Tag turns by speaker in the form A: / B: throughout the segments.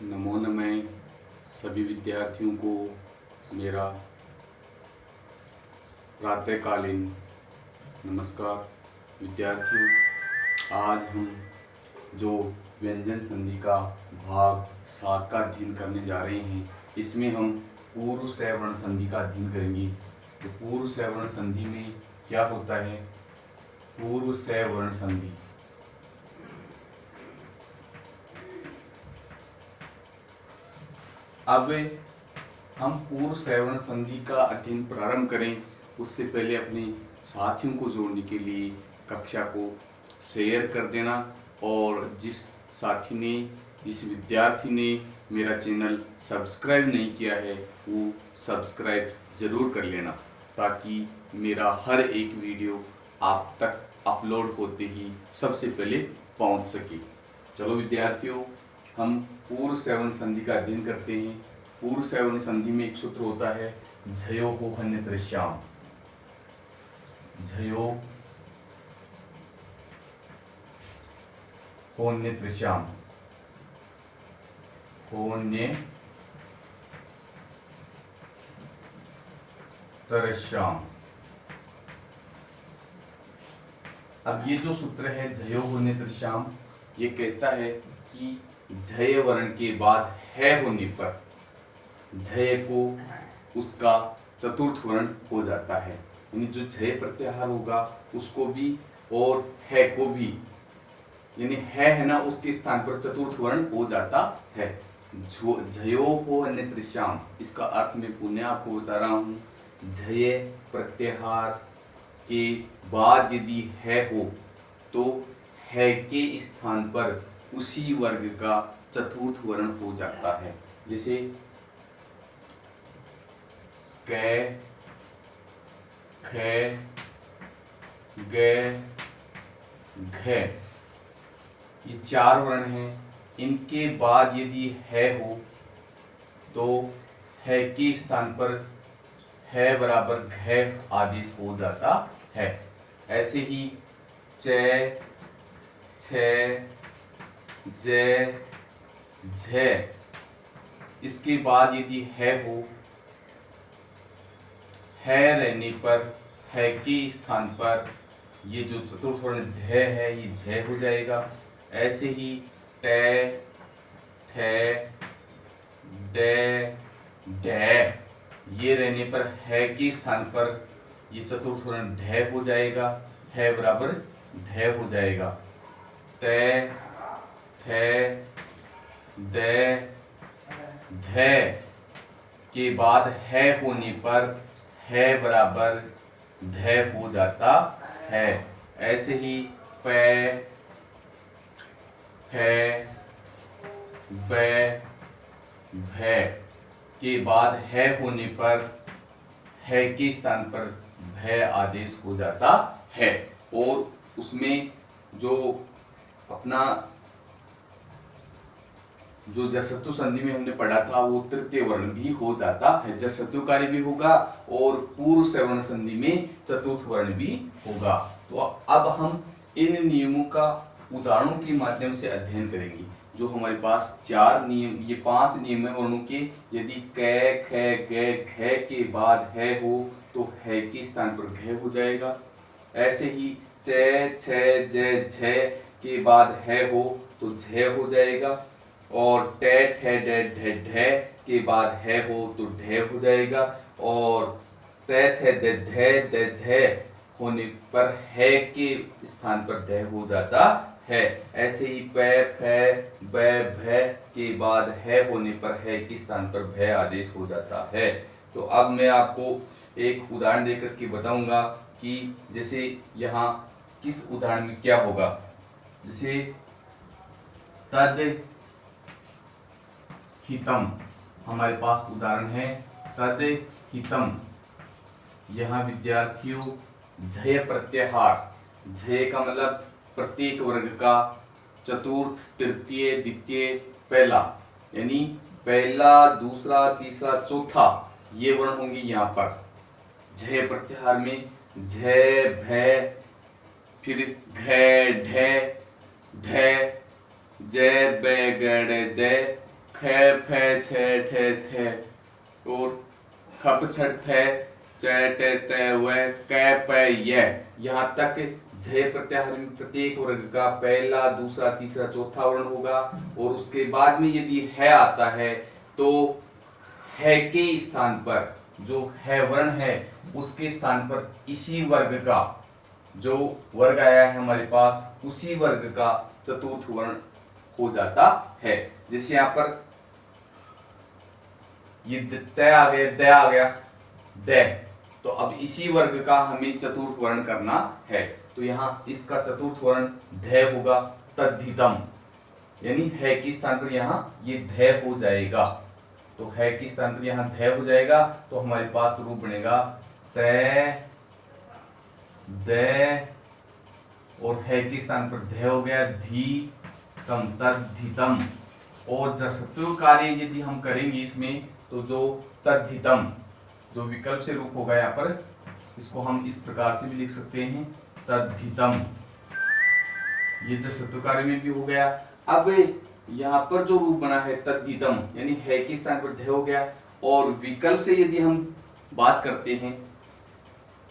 A: नमो नमः सभी विद्यार्थियों को मेरा प्रातःकालीन नमस्कार। विद्यार्थियों, आज हम जो व्यंजन संधि का भाग 7 का अध्ययन करने जा रहे हैं, इसमें हम पूर्व सवर्ण संधि का अध्ययन करेंगे। तो पूर्व सवर्ण संधि में क्या होता है? पूर्व सवर्ण संधि अब हम पूर्व सवर्ण संधि का अध्ययन प्रारंभ करें उससे पहले अपने साथियों को जोड़ने के लिए कक्षा को शेयर कर देना, और जिस साथी ने, जिस विद्यार्थी ने मेरा चैनल सब्सक्राइब नहीं किया है वो सब्सक्राइब जरूर कर लेना, ताकि मेरा हर एक वीडियो आप तक अपलोड होते ही सबसे पहले पहुंच सके। चलो विद्यार्थियों, हम पूर्व सवर्ण संधि का अध्ययन करते हैं। पूर्व सवर्ण संधि में एक सूत्र होता है झयो हो अन्यत्र श्याम। झयो हो अन्यत्र श्याम, होन्यत्र श्याम। अब ये जो सूत्र है झयो हो अन्यत्र श्याम, ये कहता है कि झय वर्ण के बाद है होने पर झय को उसका चतुर्थ वर्ण हो जाता है, यानी जो झय प्रत्याहार होगा उसको भी और है को भी, यानी है ना, उसके स्थान पर चतुर्थ वर्ण हो जाता है। झयो हो अन्यत्र श्याम, इसका अर्थ मैं पुनः आपको बता रहा हूं। झय प्रत्याहार के बाद यदि है हो तो है के स्थान पर उसी वर्ग का चतुर्थ वर्ण हो जाता है। जैसे कै, खे, गे, घे, ये 4 वर्ण हैं। इनके बाद यदि है हो तो है के स्थान पर है बराबर घे आदेश हो जाता है। ऐसे ही चे, छे, जे, झे, इसके बाद यदि है हो, है रहने पर है के स्थान पर ये जो चतुर्थ वर्ण झ है ये झ हो जाएगा। ऐसे ही टे, ठे, डे, डे, ये रहने पर है के स्थान पर ये चतुर्थ वर्ण ढ हो जाएगा, है बराबर ढ हो जाएगा। टे, थे, दे, धे के बाद है होने पर है बराबर ध हो जाता है। ऐसे ही पै, फै, बै, भै के बाद है होने पर है के स्थान पर भै आदेश हो जाता है। और उसमें जो अपना जो जसत्व संधि में हमने पढ़ा था वो तृतीय वर्ण भी हो जाता है, जसत्वकारी भी होगा और पूर्व सवर्ण संधि में चतुर्थ वर्ण भी होगा। तो अब हम इन नियमों का उदाहरणों के माध्यम से अध्ययन करेंगे। जो हमारे पास 4 नियम, ये 5 नियम है वर्णों के। यदि कै, खे, गे, घे के बाद है हो तो है के स्थान पर घे हो जाएगा। ऐसे ही चे, छे, जे, झे के बाद है हो तो झे हो जाएगा। और टे, ठे, डे, ढे, ढे के बाद है हो तो ढे हो जाएगा। और ते, थे, दे, धे, धे होने पर है के स्थान पर ध हो जाता है। ऐसे ही पै, फै, बै, भै के बाद है होने पर है के स्थान पर भै आदेश हो जाता है। तो अब मैं आपको एक उदाहरण देकर के बताऊंगा कि जैसे यहाँ किस उदाहरण में क्या होगा। जैसे तद हितम, हमारे पास उदाहरण है तद हितम। यहाँ विद्यार्थियों झय प्रत्याहार, झय का मतलब प्रत्येक वर्ग का चतुर्थ, तृतीय, द्वितीय, पहला, यानी पहला, दूसरा, तीसरा, चौथा ये वर्ण होंगे यहाँ पर झय प्रत्याहार में। झय, भय, फिर घ, ढ, ढ, जय, बै, गण, दे, ख, खे फे छे ठे थे, और खप छट थे चे टे ते वे कै पे ये। यहाँ तक झ प्रत्याहार में प्रत्येक वर्ग का पहला, दूसरा, तीसरा, चौथा वर्ण होगा। और उसके बाद में यदि है आता है तो है के स्थान पर, जो है वर्ण है उसके स्थान पर इसी वर्ग का, जो वर्ग आया है हमारे पास, उसी वर्ग का चतुर्थ वर्ण हो जाता है। जैसे यहाँ पर ये त आ गया, द आ गया, द, तो अब इसी वर्ग का हमें चतुर्थ वर्ण करना है। तो यहाँ इसका चतुर्थ वर्ण ध होगा, तद्धितम, यानी है के स्थान पर यहाँ ये ध हो जाएगा। तो है के स्थान पर यहाँ ध हो जाएगा, तो हमारे पास रूप बनेगा त द, और है के स्थान पर ध हो गया, धी तम, तद्धितम। और जसत्व कार्य यदि हम करेंगे इसमें, तो जो तद्धितम, जो विकल्प से रूप होगा यहाँ पर, इसको हम इस प्रकार से भी लिख सकते हैं, तद्धितम। ये जसत्व कार्य में भी हो गया। अब यहाँ पर जो रूप बना है तद्धितम, यानी है के स्थान पर ध हो गया, और विकल्प से यदि हम बात करते हैं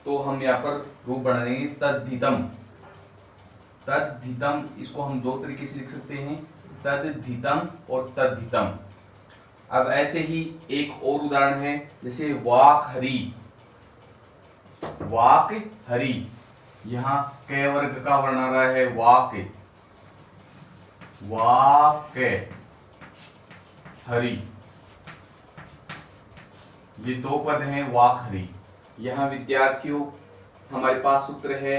A: तो हम यहाँ पर रूप बना देंगे तद्धितम। तद्धितम, इसको हम दो तरीके से लिख सकते हैं, तद्धितम और तद्धितम। अब ऐसे ही एक और उदाहरण है, जैसे वाक हरि, वाक हरि, यहाँ क वर्ग का वर्ण आ रहा है वाक, वाक हरि, ये दो पद हैं वाक हरि। यहाँ विद्यार्थियों हमारे पास सूत्र है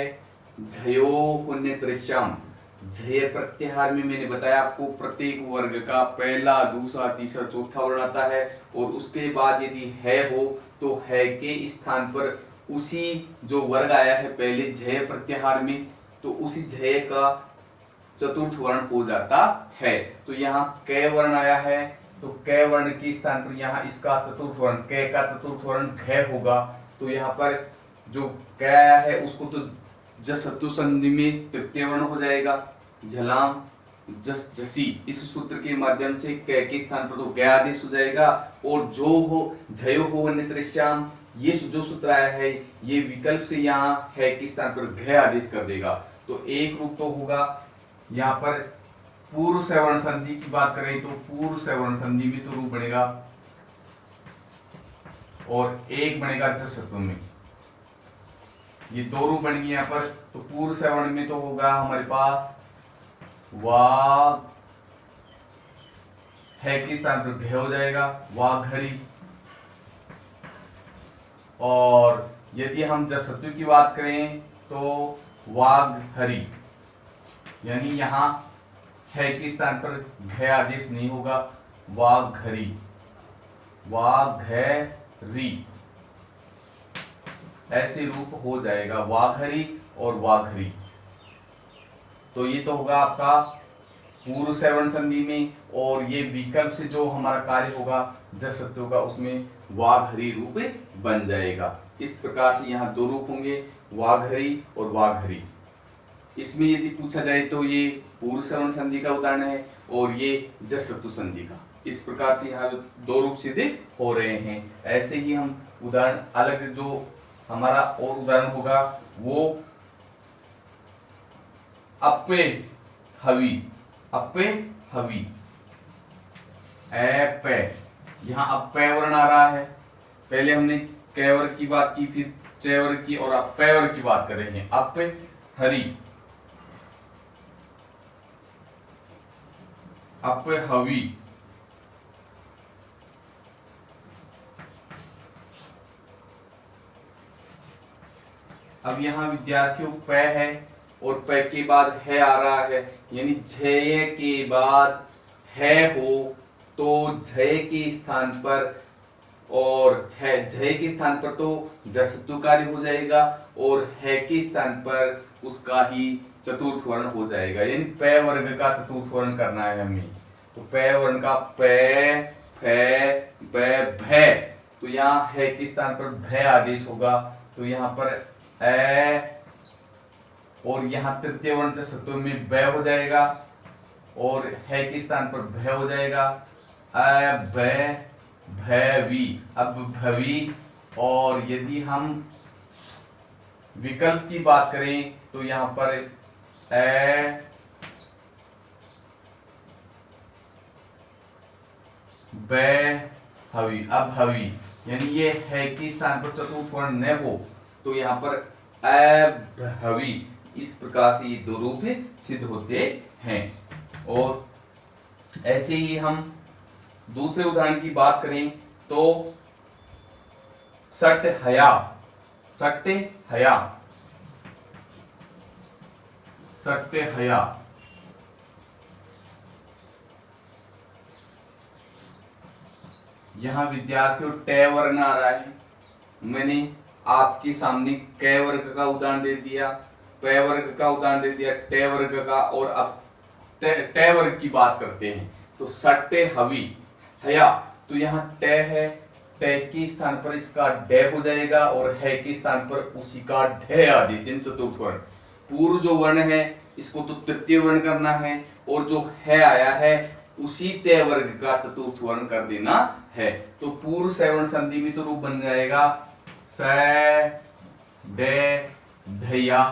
A: झयो पुण्य दृश्यम। झय प्रत्याहार में मैंने बताया आपको प्रत्येक वर्ग का पहला, दूसरा, तीसरा, चौथा वर्ण आता है, और उसके बाद यदि है हो तो है के स्थान पर उसी जो वर्ग आया है पहले झय प्रत्याहार में, तो उसी झय का चतुर्थ वर्ण हो जाता है। तो यहाँ क वर्ण आया है, तो क वर्ण के स्थान पर यहाँ इसका चतुर्थ वर्ण, क का चतुर्थ वर्ण घ होगा। तो यहाँ पर जो क आया है उसको तो जसत्व संधि में तृतीय वर्ण हो जाएगा, झलाम जस जसी, इस सूत्र के माध्यम से क के स्थान पर तो ग आदेश हो जाएगा, और जो हो झयो हो अन्यत्रश्याम, ये जो सूत्र आया है ये विकल्प से यहाँ है के स्थान पर घ आदेश कर देगा। तो एक रूप तो होगा, यहाँ पर पूर्व सवर्ण संधि की बात करें तो पूर्व सवर्ण संधि में तो रूप बनेगा, और एक बनेगा जसत्व में। ये दो रूप बनेंगे यहाँ पर। तो पूर्व सवर्ण में तो होगा हमारे पास वाग, है के स्थान पर घ हो जाएगा, वाघरी। और यदि हम जसत्व की बात करें तो वाघरी, यानी यहाँ है के स्थान पर घ आदेश नहीं होगा, वाघरी, वाघरी, ऐसे रूप हो जाएगा वाघरी और वाघरी। तो ये तो होगा आपका पूर्व सवर्ण संधि में, और ये विकल्प से जो हमारा कार्य होगा जसत्व का, उसमें वाघरी रूप बन जाएगा। इस प्रकार से यहाँ दो रूप होंगे, वाघरी और वाघरी। इसमें यदि पूछा जाए तो ये पूर्व सवर्ण संधि का उदाहरण है और ये जसत्व संधि का। इस प्रकार से यहाँ दो रूप सिद्ध हो रहे हैं। ऐसे ही हम उदाहरण अलग जो हमारा और उदाहरण होगा वो अप्पे हवी, अप्पे हवी, एपे, यहाँ अप्पे वर्ण आ रहा है। पहले हमने क वर्ग की बात की, फिर च वर्ग की, और अप्पे वर्ग की बात कर रहे हैं। अप्पे हरी, अप्पे हवी, अब यहाँ विद्यार्थियों प है और प के बाद है आ रहा है, यानी झय के बाद है हो तो झय के स्थान पर, और है झय के स्थान पर तो जसत्व कार्य हो जाएगा, और है के स्थान पर उसका ही चतुर्थ वर्ण हो जाएगा। यानी प वर्ग का चतुर्थ वर्ण करना है हमें। तो प वर्ण का प, फ, ब, भ, तो यहाँ है के स्थान पर भ आदेश होगा। तो यहाँ पर ए, और यहाँ तृतीय वर्ण जसत्व में ब हो जाएगा, और है के स्थान पर भ हो जाएगा। भवी, अब भवी। और यदि हम विकल्प की बात करें तो यहां पर हवी, अब हवी, यानी ये है कि स्थान पर चतुर्थ वर्ण न हो तो यहाँ पर अभवी, इस प्रकार से ये दो रूप सिद्ध होते हैं। और ऐसे ही हम दूसरे उदाहरण की बात करें तो सट हया, सट्टे हया, सट्टे हया। यहां विद्यार्थियों टे वर्ण आ रहा है, मैंने आपके सामने कै वर्ग का उदाहरण दे दिया, पै वर्ग का उदाहरण दे दिया, टे वर्ग का, और अब टे वर्ग की बात करते हैं। तो सट्टे हवी हया, तो यहाँ टे है, टे के स्थान पर इसका डे हो जाएगा और है के स्थान पर उसी का ढे आदेश, चतुर्थ वर्ण। पूर्व जो वर्ण है इसको तो तृतीय वर्ण करना है, और जो है आया है उसी तय वर्ग का चतुर्थ वर्ण कर देना है। तो पूर्व सवर्ण संधि में तो रूप बन जाएगा स डे ढया,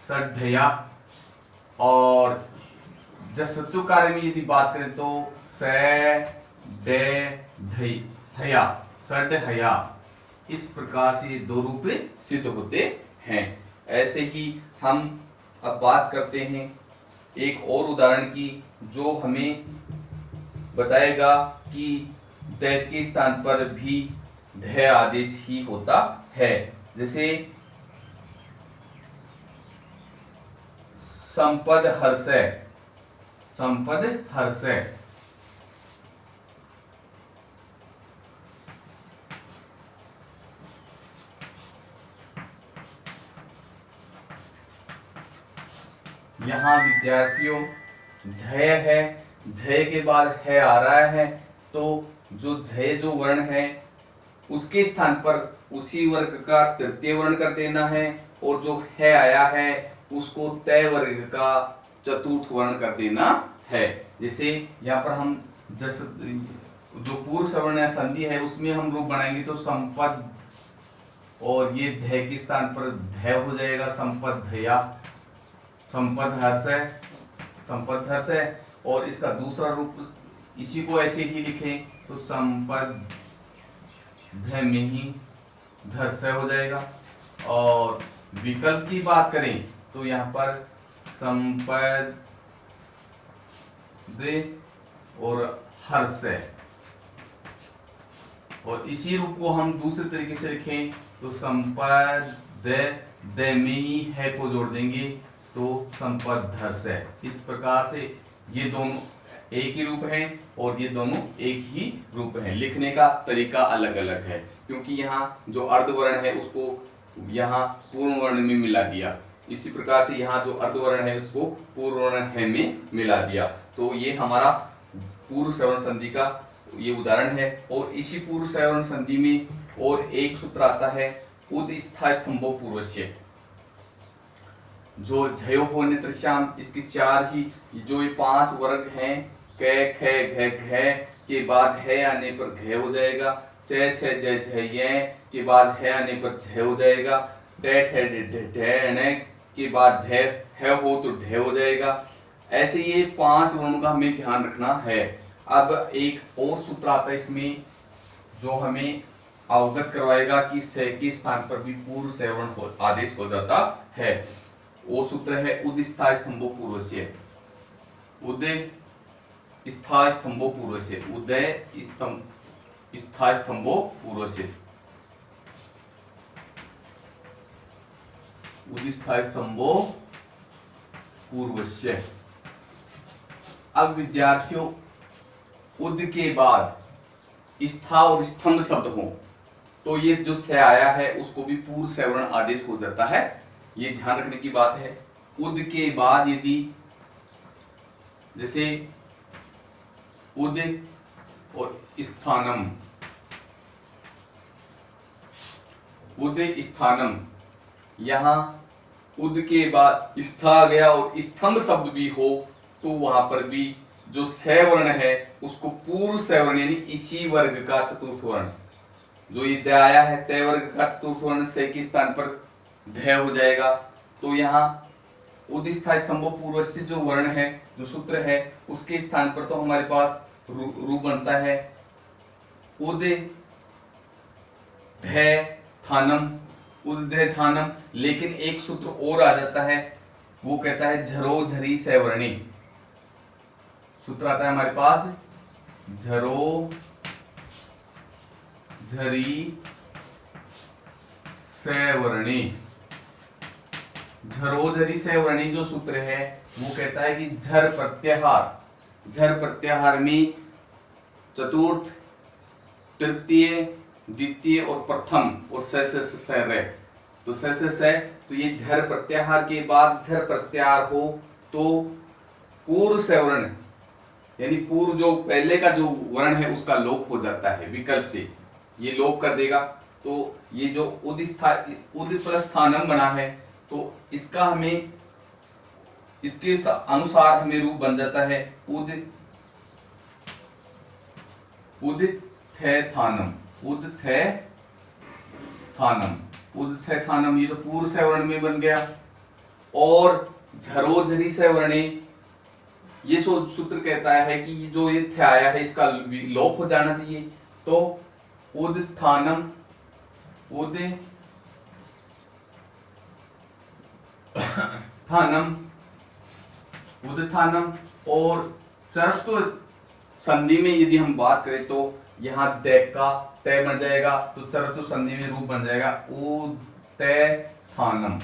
A: सढया। और जसत्व कार्य में यदि बात करें तो स डे ढया, सढया। इस प्रकार से ये दो रूप सिद्ध होते हैं। ऐसे ही हम अब बात करते हैं एक और उदाहरण की, जो हमें बताएगा कि द के स्थान पर भी ध आदेश ही होता है। जैसे संपद हर्षय, संपद हर्षय। यहां विद्यार्थियों झय है, झय के बाद है आ रहा है, तो जो झय जो वर्ण है उसके स्थान पर उसी वर्ग का तृतीय वर्ण कर देना है, और जो है आया है उसको तय वर्ग का चतुर्थ वर्ण कर देना है। जैसे यहाँ पर हम जस जो पूर्व सवर्ण संधि है उसमें हम रूप बनाएंगे तो संपद, और ये ध के स्थान पर ध हो जाएगा संपदया, संपद हर्षय, संपद हर्षय। और इसका दूसरा रूप इसी को ऐसे ही लिखें तो संपद ध में ही धर्षय हो जाएगा। और विकल्प की बात करें तो यहाँ पर संपद और हर्षय, और इसी रूप को हम दूसरे तरीके से लिखें तो संपद द में ही है को जोड़ देंगे तो संपद हर्षय। इस प्रकार से ये दोनों एक ही रूप हैं और ये दोनों एक ही रूप हैं। लिखने का तरीका अलग अलग है, क्योंकि यहाँ जो अर्धवर्ण है उसको यहाँ पूर्ण वर्ण में मिला दिया, इसी प्रकार से यहाँ जो अर्धवर्ण है उसको पूर्ण वर्ण है में मिला दिया। तो ये हमारा पूर्व सवर्ण संधि का ये उदाहरण है। और इसी पूर्व सवर्ण संधि में और एक सूत्र आता है उदस्थाय स्तंभो पूर्वस्य, जो झयो होने तृश्याम, इसके चार ही जो ये पांच वर्ग हैं, क ख घ घ के बाद है आने पर घ हो जाएगा, च छ ज झ के बाद है आने पर झ हो जाएगा, ट ठ ढ के बाद ढ है हो तो ढ हो जाएगा। ऐसे ये पांच वर्णों का हमें ध्यान रखना है। अब एक और सूत्र आता है इसमें जो हमें अवगत करवाएगा कि स के स्थान पर भी पूर्व सवर्ण आदेश हो जाता है। वो सूत्र है उदस्थाय स्तंभो पूर्वस्य, उदय स्थाय स्तंभो पूर्वस्य, उदय स्थाय स्तंभो पूर्वस्य, उदस्थाय स्तंभो पूर्वस्य। अब विद्यार्थियों उद के बाद स्था और स्तंभ शब्द हो तो ये जो स आया है उसको भी पूर्व सवर्ण आदेश हो जाता है, ये ध्यान रखने की बात है। उद के बाद यदि जैसे उद और स्थानम, उद स्थानम, यहां उद के बाद स्था आ गया और स्तंभ शब्द भी हो तो वहां पर भी जो स वर्ण है उसको पूर्व स वर्ण यानी इसी वर्ग का चतुर्थ वर्ण, जो ये द आया है त वर्ग का चतुर्थ वर्ण से के स्थान पर ध हो जाएगा। तो यहाँ उदिस्थाई स्तंभो पूर्व से जो वर्ण है, जो सूत्र है, उसके स्थान पर तो हमारे पास रूप बनता है उद ध थानम, उद ध थानम। लेकिन एक सूत्र और आ जाता है, वो कहता है झरो झरी सवर्णी। सूत्र आता है हमारे पास झरो झरी सवर्णी। झरोझरी सवर्णी जो सूत्र है वो कहता है कि झर प्रत्याहार, झर प्रत्याहार में चतुर्थ, तृतीय, द्वितीय और प्रथम और स रह, तो स तो ये झर प्रत्याहार के बाद झर प्रत्याहार हो तो पूर्व सवर्ण यानी पूर्व जो पहले का जो वर्ण है उसका लोप हो जाता है, विकल्प से ये लोप कर देगा। तो ये जो उद प्लस स्थानम बना है तो इसका हमें इसके अनुसार हमें रूप बन जाता है उद थ थानम, उद थ थानम, उद थ थानम। ये तो पूर्व सवर्ण में बन गया। और झरोझरी सवर्णे, ये सूत्र कहता है कि जो ये थ आया है इसका लोप हो जाना चाहिए। तो उद थानम, उद थानम, उद थानम। और चरत्व संधि में यदि हम बात करें तो यहाँ द का तय बन जाएगा, तो चरत्व संधि में रूप बन जाएगा उत्थानम।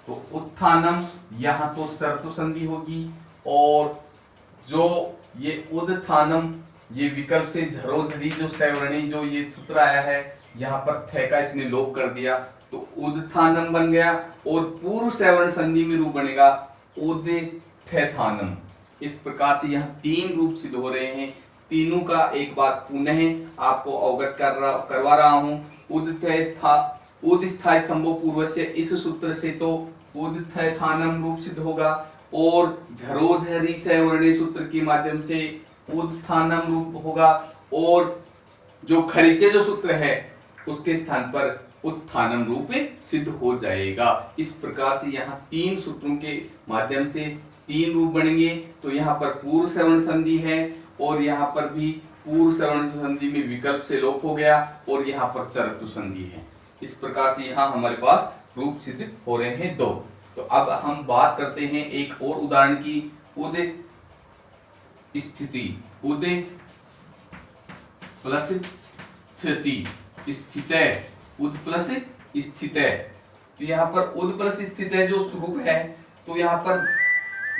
A: तो उत्थानम यहाँ तो चरत्व संधि होगी। और जो ये उद्थानम, ये विकल्प से झरोझरी जो सवर्णी जो ये सूत्र आया है यहाँ पर थ का इसने लोप कर दिया तो उद्थानम बन गया। और पूर्व सवर्ण संधि में रूप बनेगा उद्थानम। इस प्रकार से यहाँ तीन रूप सिद्ध हो रहे हैं। तीनों का एक बार पुनः आपको अवगत करवा रहा हूं। उदस्थाई स्तंभो पूर्व से इस सूत्र से तो उद्थानम रूप सिद्ध होगा और झरोझरी सवर्णी सूत्र के माध्यम से उद्थानम रूप होगा। और जो खरीचे जो सूत्र है उसके स्थान पर उत्थानम रूप सिद्ध हो जाएगा। इस प्रकार से यहाँ तीन सूत्रों के माध्यम से तीन रूप बनेंगे। तो यहाँ पर पूर्व सवर्ण संधि है और यहाँ पर भी पूर्व सवर्ण संधि में विकल्प से लोप हो गया और यहाँ पर चरत्व संधि है। इस प्रकार से यहाँ हमारे पास रूप सिद्ध हो रहे हैं दो। तो अब हम बात करते हैं एक और उदाहरण की। उद स्थिति, उद प्लस स्थिति, स्थित, उद प्लस स्थित। तो यहाँ पर उद प्लस स्थित जो स्वरूप है तो यहाँ पर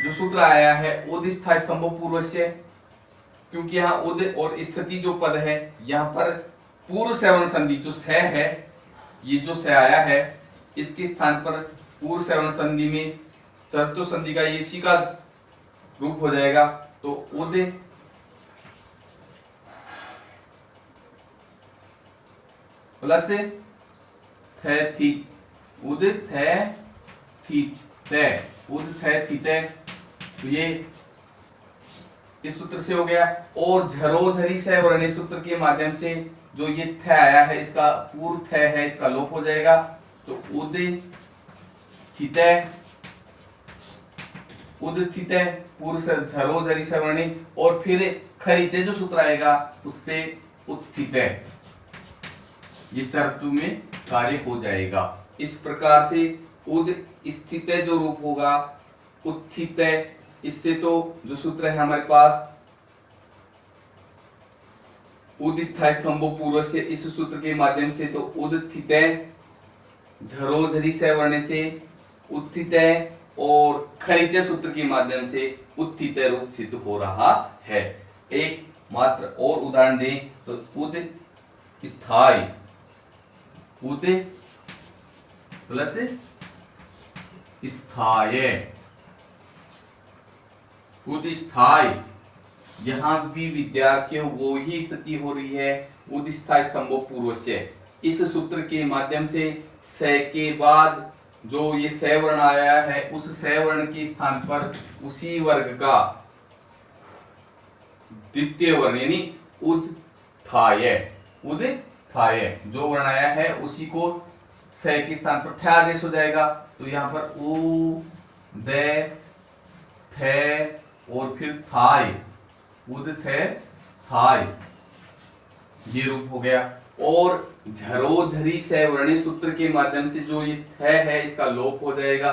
A: जो सूत्र आया है उदस्थाई स्तंभो पूर्व से, क्योंकि यहाँ उद और स्थिति जो पद है यहाँ पर पूर्व सवर्ण संधि जो स है, ये जो स आया है इसके स्थान पर पूर्व सवर्ण संधि में चरत्व संधि का ये इसी का रूप हो जाएगा। तो उद प्लस थ थी, उद थ थी ते, उद थ थी ते। तो ये इस सूत्र से हो गया। और झरोझरी सवर्णी सूत्र के माध्यम से जो ये थ आया है इसका पूर्व थ है इसका लोप हो जाएगा। तो उद थित, उद थित पूर्व झरोझरी सवर्णी। और फिर खरीचे जो सूत्र आएगा उससे उत्थित, ये चरत्व में कार्य हो जाएगा। इस प्रकार से उद स्थित जो रूप होगा उत्थित, इससे तो जो सूत्र है हमारे पास उदस्थाई स्तंभो पूर्व से, इस सूत्र के माध्यम से तो उदथित, झरोझरी सवर्ण से उत्थित और खरीचे सूत्र के माध्यम से उत्थित रूप सिद्ध हो रहा है। एक मात्र और उदाहरण दें तो उद स्थाई, उद प्लस स्थाय, उद स्थाई। यहाँ भी विद्यार्थियों वो ही स्थिति हो रही है उदस्थाई स्तंभो पूर्व से। इस सूत्र के माध्यम से स के बाद जो ये स वर्ण आया है उस स वर्ण के स्थान पर उसी वर्ग का द्वितीय वर्ण यानी उद्थाय, उद्थाय जो वर्ण आया है उसी को स के स्थान पर थ आदेश हो जाएगा। तो यहाँ पर उ द थ और फिर थाय, उद थे थाय, ये रूप हो गया। और झरोझरी सवर्णी सूत्र के माध्यम से जो ये थ है इसका लोप हो जाएगा।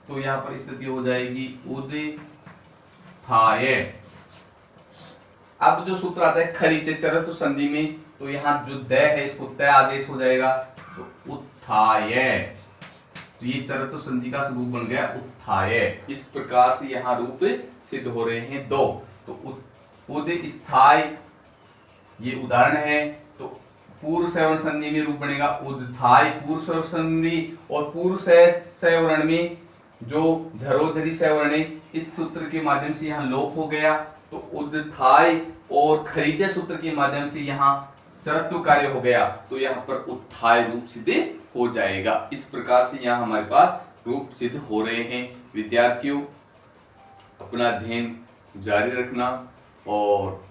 A: तो यहाँ पर स्थिति हो जाएगी उद थाय। अब जो सूत्र आता है खरीचे चरतु संधि में, तो यहाँ जो द है इसको त आदेश हो जाएगा, तो उत्थाय। तो ये चरतु संधि का रूप बन गया उत्थाय। इस प्रकार से यहाँ रूप सिद्ध हो रहे हैं दो। तो उद स्थाय ये उदाहरण है। तो पूर्व सवर्ण संधि में रूप बनेगा उद्थाय पूर्व सवर्ण संधि, और पूर्व सवर्ण में जो झरोझरी सवर्ण है इस सूत्र के माध्यम से यहाँ लोप हो गया। तो उद्थाय और खरीचे सूत्र के माध्यम से यहाँ चरत्व कार्य हो गया, तो यहाँ पर उत्थाय रूप सिद्ध हो जाएगा। इस प्रकार से यहाँ हमारे पास रूप सिद्ध हो रहे हैं। विद्यार्थियों, अपना अध्ययन जारी रखना और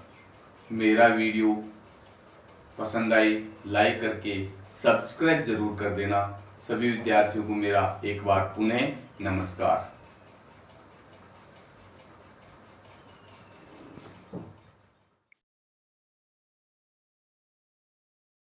A: मेरा वीडियो पसंद आई लाइक करके सब्सक्राइब जरूर कर देना। सभी विद्यार्थियों को मेरा एक बार पुनः नमस्कार।